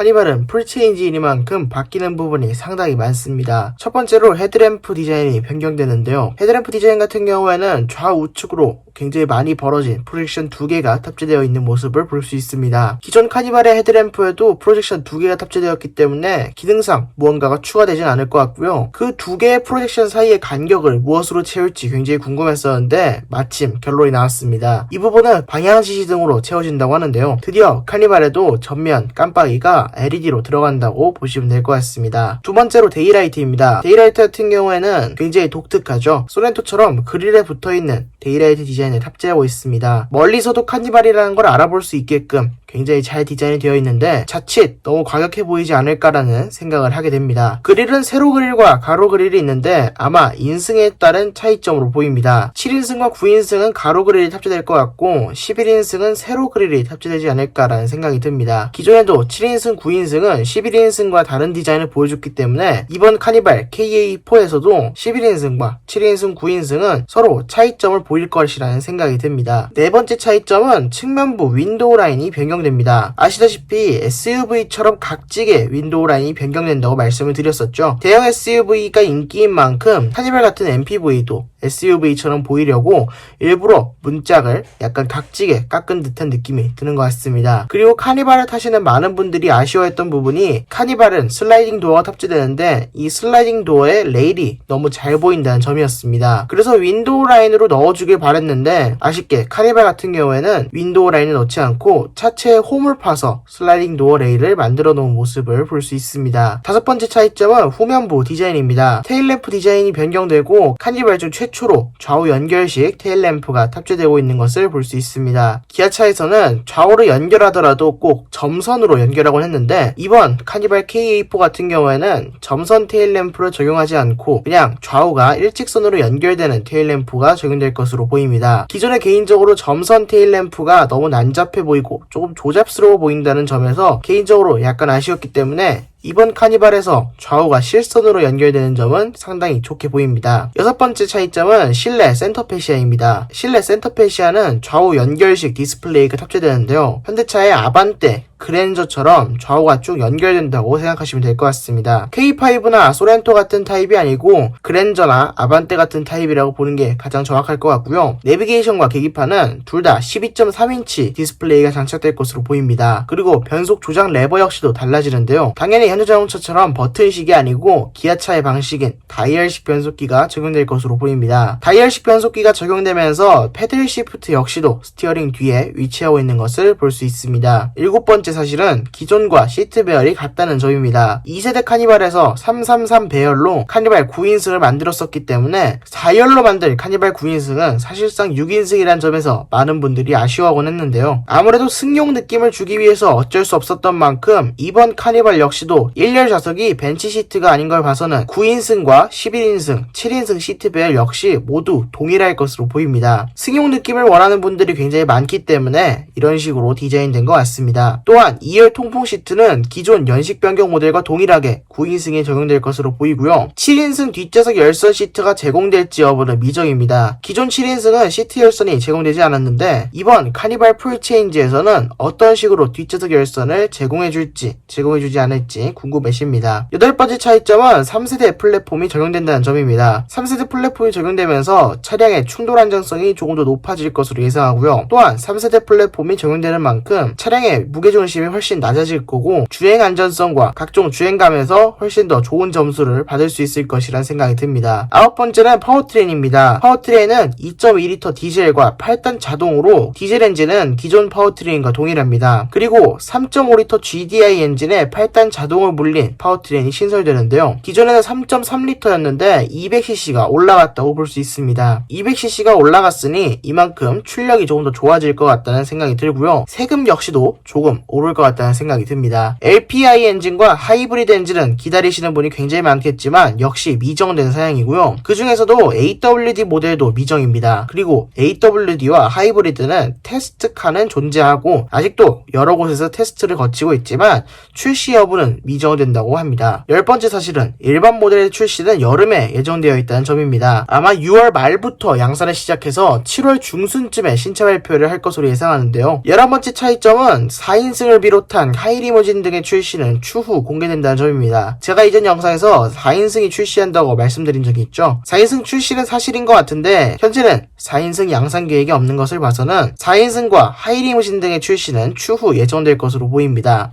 카니발은 풀체인지이니만큼 바뀌는 부분이 상당히 많습니다. 첫 번째로 헤드램프 디자인이 변경되는데요. 헤드램프 디자인 같은 경우에는 좌우측으로 굉장히 많이 벌어진 프로젝션 2개가 탑재되어 있는 모습을 볼 수 있습니다. 기존 카니발의 헤드램프에도 프로젝션 2개가 탑재되었기 때문에 기능상 무언가가 추가되진 않을 것 같고요. 그 2개의 프로젝션 사이의 간격을 무엇으로 채울지 굉장히 궁금했었는데 마침 결론이 나왔습니다. 이 부분은 방향지시 등으로 채워진다고 하는데요. 드디어 카니발에도 전면 깜빡이가 LED로 들어간다고 보시면 될 것 같습니다. 두 번째로 데이라이트입니다. 데이라이트 같은 경우에는 굉장히 독특하죠. 소렌토처럼 그릴에 붙어있는 데이라이트 디자인을 탑재하고 있습니다. 멀리서도 카니발이라는 걸 알아볼 수 있게끔 굉장히 잘 디자인이 되어 있는데 자칫 너무 과격해 보이지 않을까라는 생각을 하게 됩니다. 그릴은 세로 그릴과 가로 그릴이 있는데 아마 인승에 따른 차이점으로 보입니다. 7인승과 9인승은 가로 그릴이 탑재될 것 같고 11인승은 세로 그릴이 탑재되지 않을까라는 생각이 듭니다. 기존에도 7인승, 9인승은 11인승과 다른 디자인을 보여줬기 때문에 이번 카니발 KA4에서도 11인승과 7인승, 9인승은 서로 차이점을 보일 것이라는 생각이 듭니다. 네 번째 차이점은 측면부 윈도우 라인이 변경됩니다. 아시다시피 SUV처럼 각지게 윈도우 라인이 변경된다고 말씀을 드렸었죠. 대형 SUV가 인기인 만큼 카니발 같은 MPV도 SUV처럼 보이려고 일부러 문짝을 약간 각지게 깎은 듯한 느낌이 드는 것 같습니다. 그리고 카니발을 타시는 많은 분들이 아쉬워했던 부분이 카니발은 슬라이딩 도어가 탑재되는데 이 슬라이딩 도어의 레일이 너무 잘 보인다는 점이었습니다. 그래서 윈도우 라인으로 넣어주길 바랬는데 아쉽게 카니발 같은 경우에는 윈도우 라인을 넣지 않고 차체에 홈을 파서 슬라이딩 도어 레일을 만들어 놓은 모습을 볼 수 있습니다. 다섯 번째 차이점은 후면부 디자인입니다. 테일램프 디자인이 변경되고 카니발 중 최초로 좌우 연결식 테일램프가 탑재되고 있는 것을 볼 수 있습니다. 기아차에서는 좌우로 연결하더라도 꼭 점선으로 연결하곤 했는데 이번 카니발 KA4 같은 경우에는 점선 테일램프를 적용하지 않고 그냥 좌우가 일직선으로 연결되는 테일램프가 적용될 것으로 보입니다. 기존에 개인적으로 점선 테일램프가 너무 난잡해 보이고 조금 조잡스러워 보인다는 점에서 개인적으로 약간 아쉬웠기 때문에 이번 카니발에서 좌우가 실선으로 연결되는 점은 상당히 좋게 보입니다. 여섯 번째 차이점은 실내 센터 페시아입니다. 실내 센터 페시아는 좌우 연결식 디스플레이가 탑재되는데요. 현대차의 아반떼, 그랜저처럼 좌우가 쭉 연결된다고 생각하시면 될 것 같습니다. K5나 소렌토 같은 타입이 아니고 그랜저나 아반떼 같은 타입이라고 보는 게 가장 정확할 것 같고요. 내비게이션과 계기판은 둘 다 12.3인치 디스플레이가 장착될 것으로 보입니다. 그리고 변속 조작 레버 역시도 달라지는데요. 당연히 현대자동차처럼 버튼식이 아니고 기아차의 방식인 다이얼식 변속기가 적용될 것으로 보입니다. 다이얼식 변속기가 적용되면서 패들 시프트 역시도 스티어링 뒤에 위치하고 있는 것을 볼 수 있습니다. 일곱 번째 사실은 기존과 시트 배열이 같다는 점입니다. 2세대 카니발에서 333 배열로 카니발 9인승을 만들었었기 때문에 4열로 만든 카니발 9인승은 사실상 6인승이라는 점에서 많은 분들이 아쉬워하곤 했는데요. 아무래도 승용 느낌을 주기 위해서 어쩔 수 없었던 만큼 이번 카니발 역시도 1열 좌석이 벤치 시트가 아닌 걸 봐서는 9인승과 11인승, 7인승 시트 배열 역시 모두 동일할 것으로 보입니다. 승용 느낌을 원하는 분들이 굉장히 많기 때문에 이런 식으로 디자인된 것 같습니다. 또한 2열 통풍 시트는 기존 연식 변경 모델과 동일하게 9인승에 적용될 것으로 보이고요. 7인승 뒷좌석 열선 시트가 제공될지 여부는 미정입니다. 기존 7인승은 시트 열선이 제공되지 않았는데 이번 카니발 풀체인지에서는 어떤 식으로 뒷좌석 열선을 제공해줄지 제공해주지 않을지 궁금해집니다. 여덟 번째 차이점은 3세대 플랫폼이 적용된다는 점입니다. 3세대 플랫폼이 적용되면서 차량의 충돌 안정성이 조금 더 높아질 것으로 예상하고요. 또한 3세대 플랫폼이 적용되는 만큼 차량의 무게중심이 훨씬 낮아질 거고 주행 안전성과 각종 주행감에서 훨씬 더 좋은 점수를 받을 수 있을 것이란 생각이 듭니다. 아홉 번째는 파워트레인입니다. 파워트레인은 2.2L 디젤과 8단 자동으로 디젤 엔진은 기존 파워트레인과 동일합니다. 그리고 3.5L GDI 엔진에 8단 자동을 물린 파워트레인이 신설되는데요. 기존에는 3.3L였는데 200cc가 올라갔다고 볼 수 있습니다. 200cc가 올라갔으니 이만큼 출력이 조금 더 좋아질 것 같다는 생각이 들고요. 세금 역시도 조금 오를 것 같다는 생각이 듭니다. LPI 엔진과 하이브리드 엔진은 기다리시는 분이 굉장히 많겠지만 역시 미정된 사양이고요. 그 중에서도 AWD 모델도 미정입니다. 그리고 AWD와 하이브리드는 테스트카는 존재하고 아직도 여러 곳에서 테스트를 거치고 있지만 출시 여부는 미정된다고 합니다. 열 번째 사실은 일반 모델의 출시는 여름에 예정되어 있다는 점입니다. 아마 6월 말부터 양산을 시작해서 7월 중순쯤에 신차 발표를 할 것으로 예상하는데요. 11번째 차이점은 4인승을 4인승을 비롯한 하이리무진 등의 출시는 추후 공개된다는 점입니다. 제가 이전 영상에서 4인승이 출시한다고 말씀드린 적이 있죠. 4인승 출시는 사실인 것 같은데 현재는 4인승 양산 계획이 없는 것을 봐서는 4인승과 하이리무진 등의 출시는 추후 예정될 것으로 보입니다.